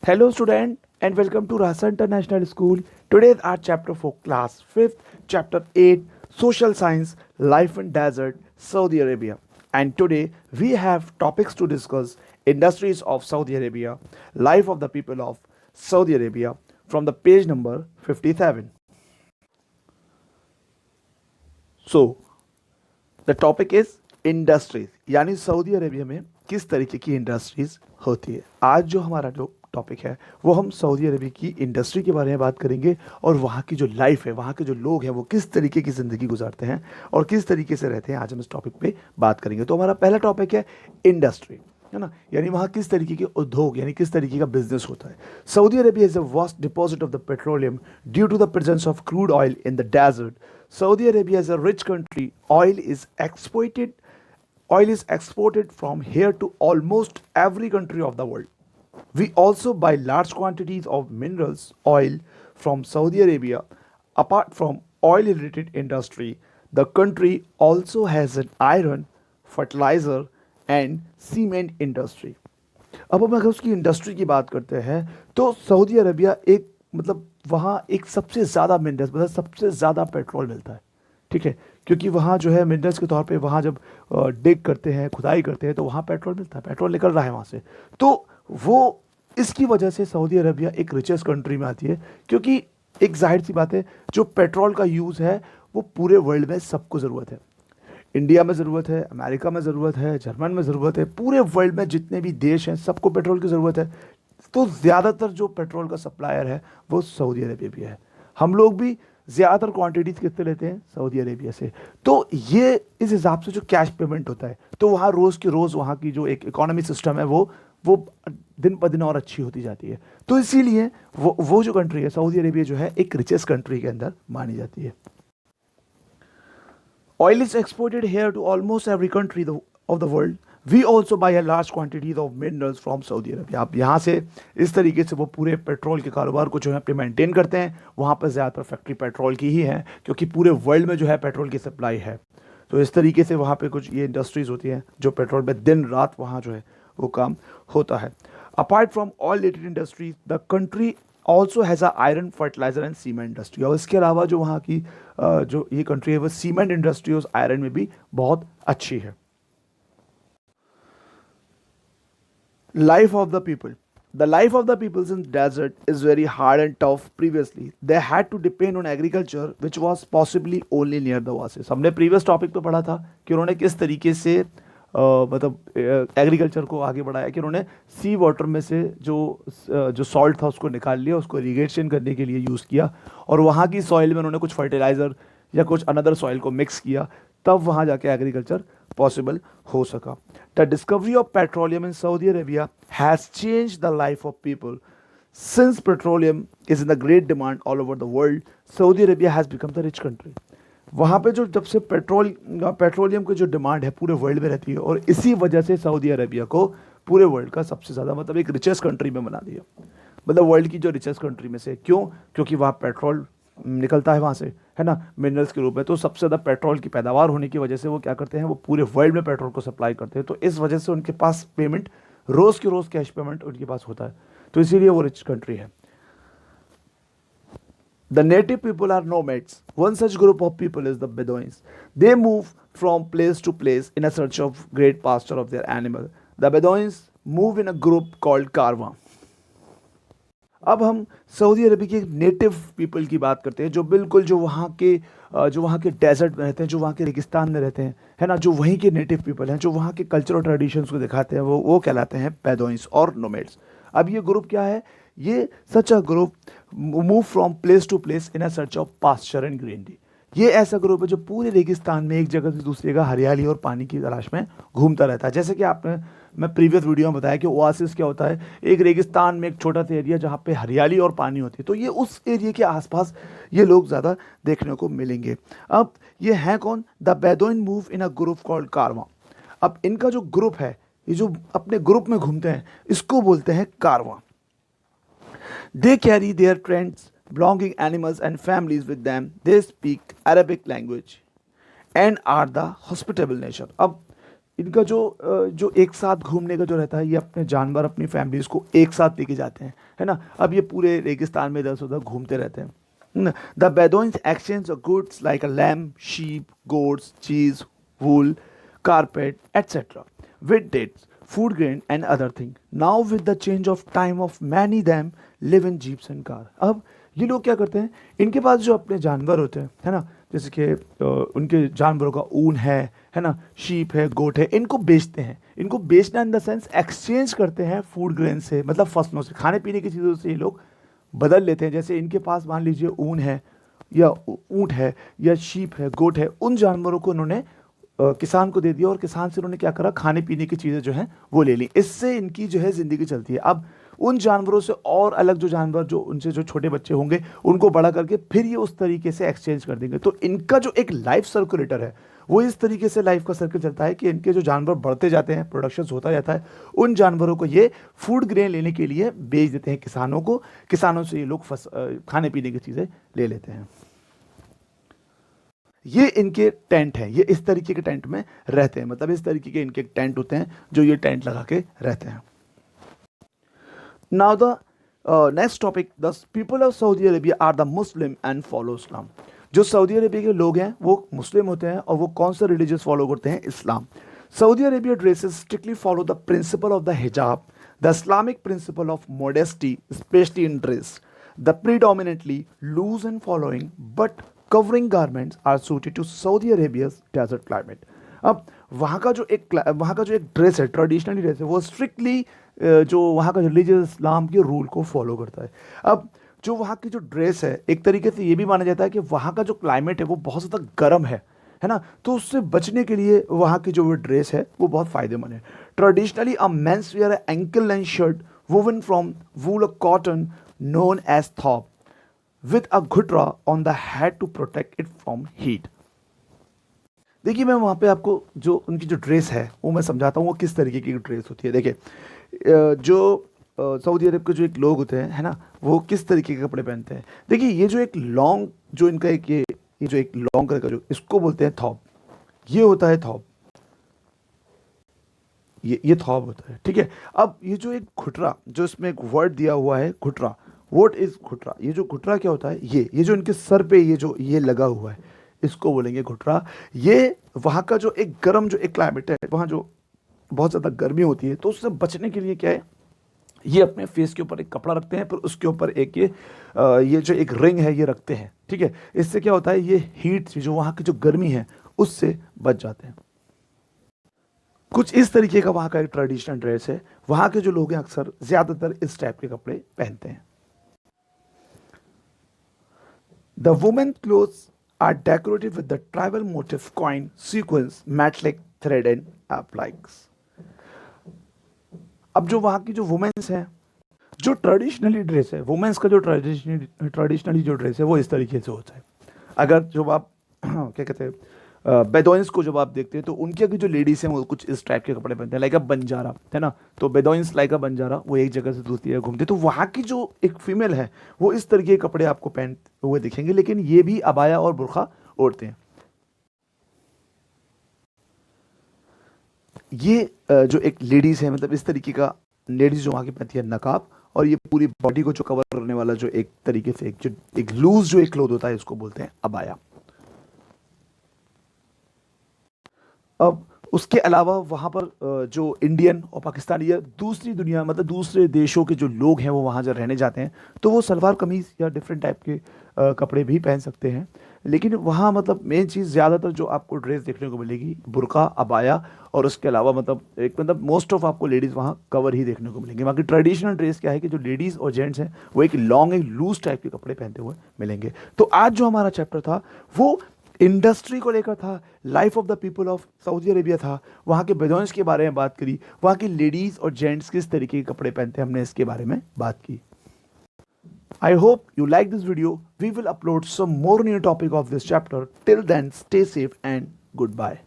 Hello, student, and welcome to Rasa International School. Today, our chapter for class 5th, chapter 8, Social Science, Life in Desert, Saudi Arabia. And today, we have topics to discuss industries of Saudi Arabia, life of the people of Saudi Arabia, from the page number 57. So, the topic is industries यानी Saudi Arabia में किस तरीके की industries होती है। आज जो हमारा जो टॉपिक है वो हम सऊदी अरेबिया की इंडस्ट्री के बारे में बात करेंगे और वहाँ की जो लाइफ है, वहाँ के जो लोग हैं वो किस तरीके की ज़िंदगी गुजारते हैं और किस तरीके से रहते हैं, आज हम इस टॉपिक पे बात करेंगे। तो हमारा पहला टॉपिक है इंडस्ट्री, है ना, यानी वहाँ किस तरीके के उद्योग यानी किस तरीके का बिजनेस होता है। Saudi Arabia is a vast deposit of the petroleum due to the presence of crude oil in the desert. Saudi Arabia is a rich country. Oil is exported from here to almost every country of the world. We also buy large quantities of minerals oil from Saudi Arabia. Apart from oil related industry, the country also has an iron, fertilizer and cement industry. अब हम अगर उसकी industry की बात करते हैं तो Saudi Arabia एक मतलब वहाँ एक सबसे ज़्यादा मिनरल्स मतलब सबसे ज़्यादा पेट्रोल मिलता है, ठीक है, क्योंकि वहाँ जो है मिनरल्स के तौर पे वहाँ जब डिग करते हैं, खुदाई करते हैं तो वहाँ पेट्रोल मिलता है, पेट्रोल निकल रहा है वहाँ से। तो वो इसकी वजह से सऊदी अरबिया एक रिचेस्ट कंट्री में आती है, क्योंकि एक जाहिर सी बात है जो पेट्रोल का यूज़ है वो पूरे वर्ल्ड में सबको ज़रूरत है। इंडिया में ज़रूरत है, अमेरिका में ज़रूरत है, जर्मन में ज़रूरत है, पूरे वर्ल्ड में जितने भी देश हैं सबको पेट्रोल की ज़रूरत है। तो ज़्यादातर जो पेट्रोल का सप्लायर है वो सऊदी अरेबिया भी है। हम लोग भी ज़्यादातर क्वांटिटीज़ कितने लेते हैं सऊदी अरेबिया से। तो ये इस हिसाब से जो कैश पेमेंट होता है तो वहाँ रोज़ की रोज़ वहाँ की जो एक इकोनॉमी सिस्टम है वो दिन ब दिन और अच्छी होती जाती है। तो इसीलिए वो जो कंट्री है सऊदी अरेबिया जो है एक रिचेस्ट कंट्री के अंदर मानी जाती है। Oil is exported here to almost every country of the world. We also buy a large quantities of minerals from Saudi Arabia. आप यहाँ से इस तरीके से वो पूरे पेट्रोल के कारोबार को जो है अपने मेंटेन करते हैं। वहाँ पर ज़्यादातर फैक्ट्री पेट्रोल की ही है, क्योंकि पूरे वर्ल्ड में जो है पेट्रोल की सप्लाई है। तो इस तरीके से वहाँ पे कुछ ये इंडस्ट्रीज़ होती हैं जो पेट्रोल में दिन रात वहाँ जो है वो काम होता है। Apart from oil related industries the country also has a iron, fertiliser and cement industry. और इसके अलावा जो वहाँ की जो ये कंट्री है वो सीमेंट इंडस्ट्री और आयरन में भी बहुत अच्छी है। Life of the people. The life of the peoples in the desert is very hard and tough. Previously, they had to depend on agriculture, which was possibly only near the oasis. हमने previous topic पे पढ़ा था कि उन्होंने किस तरीके से मतलब एग्रीकल्चर को आगे बढ़ाया कि उन्होंने सी वाटर में से जो सॉल्ट था उसको निकाल लिया, उसको इरीगेशन करने के लिए यूज़ किया और वहाँ की सॉइल में उन्होंने कुछ फर्टिलाइज़र या कुछ अनदर सॉइल को मिक्स किया, तब वहाँ जाके एग्रीकल्चर पॉसिबल हो सका। The discovery of petroleum in Saudi Arabia has change the life of people. Since petroleum is in the great demand all over the world, Saudi Arabia has become the rich country. वहाँ पे जो जब से petroleum की जो demand है पूरे world में रहती है और इसी वजह से सऊदी अरेबिया को पूरे वर्ल्ड का सबसे ज़्यादा मतलब एक रिचेस्ट कंट्री में बना दिया, मतलब वर्ल्ड की जो रिचेस्ट कंट्री में से। क्यों? क्योंकि वहाँ पेट्रोल निकलता है वहाँ से, है ना, मिनरल्स के रूप में। तो सबसे ज़्यादा पेट्रोल की पैदावार होने की वजह से वो क्या करते हैं, वो पूरे वर्ल्ड में पेट्रोल को सप्लाई करते हैं। तो इस वजह से उनके पास पेमेंट रोज़ के रोज़ कैश पेमेंट उनके पास होता है, तो इसीलिए वो रिच कंट्री है। The native people are nomads. One such group of people is the Bedouins. They move from place to place in a search of great pasture of their animal. The Bedouins move in a group called Karwa. अब हम Saudi अरब के native people की बात करते हैं, जो बिल्कुल जो वहाँ के डेजर्ट में रहते हैं, जो वहाँ के रेगिस्तान में रहते हैं, है ना, जो वहीं के नेटिव पीपल हैं, जो वहाँ के कल्चरल ट्रेडिशंस को दिखाते हैं, वो कहलाते हैं बेदोइंस और नोमेड्स। अब ये ग्रुप क्या है? ये such a group move from place to place in a search of pasture and greenery. ये ऐसा ग्रुप है जो पूरे रेगिस्तान में एक जगह से दूसरी जगह हरियाली और पानी की तलाश में घूमता रहता है। जैसे कि मैं प्रीवियस वीडियो में बताया कि ओआसिस क्या होता है, एक रेगिस्तान में एक छोटा सा एरिया जहाँ पे हरियाली और पानी होती है। तो ये उस एरिया के आसपास ये लोग ज़्यादा देखने को मिलेंगे। अब ये हैं कौन? The Bedouin move in a group called कारवा। अब इनका जो ग्रुप है, ये जो अपने ग्रुप में घूमते हैं, इसको बोलते हैं कारवा। They carry their friends, belonging animals and families with them. They speak Arabic language and are the hospitable nature. अब इनका जो एक साथ घूमने का जो रहता है, ये अपने जानवर अपनी फैमिलीज को एक साथ लेके जाते हैं, है ना। अब ये पूरे रेगिस्तान में इधर से उधर घूमते रहते हैं। The Bedouins exchange goods like a lamb, sheep, goats, cheese, wool, carpet, etc. with dates, food grain and other thing. Now with the change of time of many them live in jeeps and car. अब ये लोग क्या करते हैं, इनके पास जो अपने जानवर होते हैं, है ना, जैसे कि उनके जानवरों का ऊन है ना, शीप है, गोट है, इनको बेचते हैं। इनको बेचना इन द सेंस एक्सचेंज करते हैं फूड ग्रेन से, मतलब फसलों से, खाने पीने की चीज़ों से ये लोग बदल लेते हैं। जैसे इनके पास मान लीजिए ऊन है या ऊँट है या शीप है, गोट है, उन जानवरों को उन्होंने किसान को दे दिया और किसान से उन्होंने क्या करा, खाने पीने की चीज़ें जो हैं वो ले ली। इससे इनकी जो है ज़िंदगी चलती है। अब उन जानवरों से और अलग जो जानवर, जो उनसे जो छोटे बच्चे होंगे, उनको बड़ा करके फिर ये उस तरीके से एक्सचेंज कर देंगे। तो इनका जो एक लाइफ सर्कुलेटर है, वो इस तरीके से लाइफ का सर्कल चलता है कि इनके जो जानवर बढ़ते जाते हैं, प्रोडक्शन होता जाता है, उन जानवरों को ये फूड ग्रेन लेने के लिए बेच देते हैं किसानों को। किसानों से ये लोग खाने पीने की चीज़ें ले लेते हैं। ये इनके टेंट हैं, ये इस तरीके के टेंट में रहते हैं, मतलब इस तरीके के इनके टेंट होते हैं जो ये टेंट लगा के रहते हैं। Now the next topic, the people of Saudi Arabia are the Muslim and follow Islam. जो सऊदी अरेबिया के लोग हैं वो मुस्लिम होते हैं और वो कौन सा रिलीजियस फॉलो करते हैं, Islam. Saudi Arabia dresses strictly follow the principle of the hijab, the Islamic principle of modesty specially in dress, the predominantly loose and following but covering garments are suited to Saudi Arabia's desert climate. अब वहाँ का जो एक dress है, traditionally dress है, वो strictly जो वहाँ का रिलीजियस इस्लाम के रूल को फॉलो करता है। अब जो वहाँ की जो ड्रेस है, एक तरीके से ये भी माना जाता है कि वहाँ का जो क्लाइमेट है वो बहुत ज़्यादा गर्म है ना, तो उससे बचने के लिए वहाँ की जो ड्रेस है वो बहुत फ़ायदेमंद है। Traditionally a mens wear ankle length shirt woven from wool और cotton known as thobe with a ghudra on the head to protect it from heat. देखिए मैं वहाँ पे आपको जो उनकी जो ड्रेस है वो मैं समझाता हूँ वो किस तरीके की ड्रेस होती है। देखिए जो सऊदी अरब के जो एक लोग होते हैं, है ना, वो किस तरीके के कपड़े पहनते हैं। देखिए ये जो एक लॉन्ग, जो इनका एक ये जो एक लॉन्ग कलर का, जो इसको बोलते हैं थॉप, ये होता है थॉप, ये थॉप होता है, ठीक है। अब ये जो एक घुटरा, जो इसमें एक वर्ड दिया हुआ है घुटरा, व्हाट इज घुटरा, ये जो घुटरा क्या होता है, ये जो इनके सर पे ये लगा हुआ है, इसको बोलेंगे घुटरा। ये वहाँ का जो एक गर्म जो एक क्लाइमेट है, वहाँ जो बहुत ज़्यादा गर्मी होती है, तो उससे बचने के लिए क्या है, ये अपने फेस के ऊपर एक कपड़ा रखते हैं, फिर उसके ऊपर एक ये जो एक रिंग है ये रखते हैं, ठीक है। इससे क्या होता है, ये हीट से, जो वहाँ की जो गर्मी है उससे बच जाते हैं। कुछ इस तरीके का वहाँ का एक ट्रेडिशनल ड्रेस है। वहाँ के जो लोग हैं अक्सर ज़्यादातर इस टाइप के कपड़े पहनते हैं। The women's clothes are decorated with the tribal motif, coin, sequins, metallic thread and appliques. अब जो वहाँ की जो वुमेन्स हैं, जो ट्रेडिशनली ड्रेस है, वुमेन्स का जो ट्रेडिशनली जो ड्रेस है वो इस तरीके से होता है। अगर जब आप क्या कहते हैं, बेदोइंस को जब आप देखते हैं तो उनके जो लेडीज़ हैं वो कुछ इस टाइप के कपड़े पहनते हैं, लाइक अ बंजारा, है ना। तो बेदोइंस लाइक अ बंजारा, वो एक जगह से दूसरी जगह घूमते हैं। तो वहाँ की जो एक फीमेल है वो इस तरीके के कपड़े आपको पहनते हुए दिखेंगे, लेकिन ये भी अबाया और बुर्खा ओढ़ते हैं। ये जो एक लेडीज़ है, मतलब इस तरीके का लेडीज़ जो वहाँ की पहनती है नकाब, और ये पूरी बॉडी को जो कवर करने वाला जो एक तरीके से एक लूज जो एक क्लोथ होता है, इसको बोलते हैं अबाया। अब उसके अलावा वहाँ पर जो इंडियन और पाकिस्तानी या दूसरी दुनिया, मतलब दूसरे देशों के जो लोग हैं वो वहाँ जब रहने जाते हैं तो वो सलवार कमीज़ या डिफरेंट टाइप के कपड़े भी पहन सकते हैं। लेकिन वहाँ मतलब मेन चीज़ ज़्यादातर जो आपको ड्रेस देखने को मिलेगी बुर्का, अबाया, और उसके अलावा मतलब मोस्ट ऑफ आपको लेडीज़ वहाँ कवर ही देखने को मिलेंगे। बाकी ट्रेडिशनल ड्रेस क्या है कि जो लेडीज़ और जेंट्स हैं वो एक लॉन्ग, एक लूज टाइप के कपड़े पहनते हुए मिलेंगे। तो आज जो हमारा चैप्टर था वो इंडस्ट्री को लेकर था, life of the people of Saudi Arabia था, वहाँ के बेदोइंस के बारे में बात करी, वहाँ की लेडीज़ और जेंट्स किस तरीके के कपड़े पहनते हैं, हमने इसके बारे में बात की। I hope you like this video. We will upload some more new topic of this chapter. Till then, stay safe and goodbye.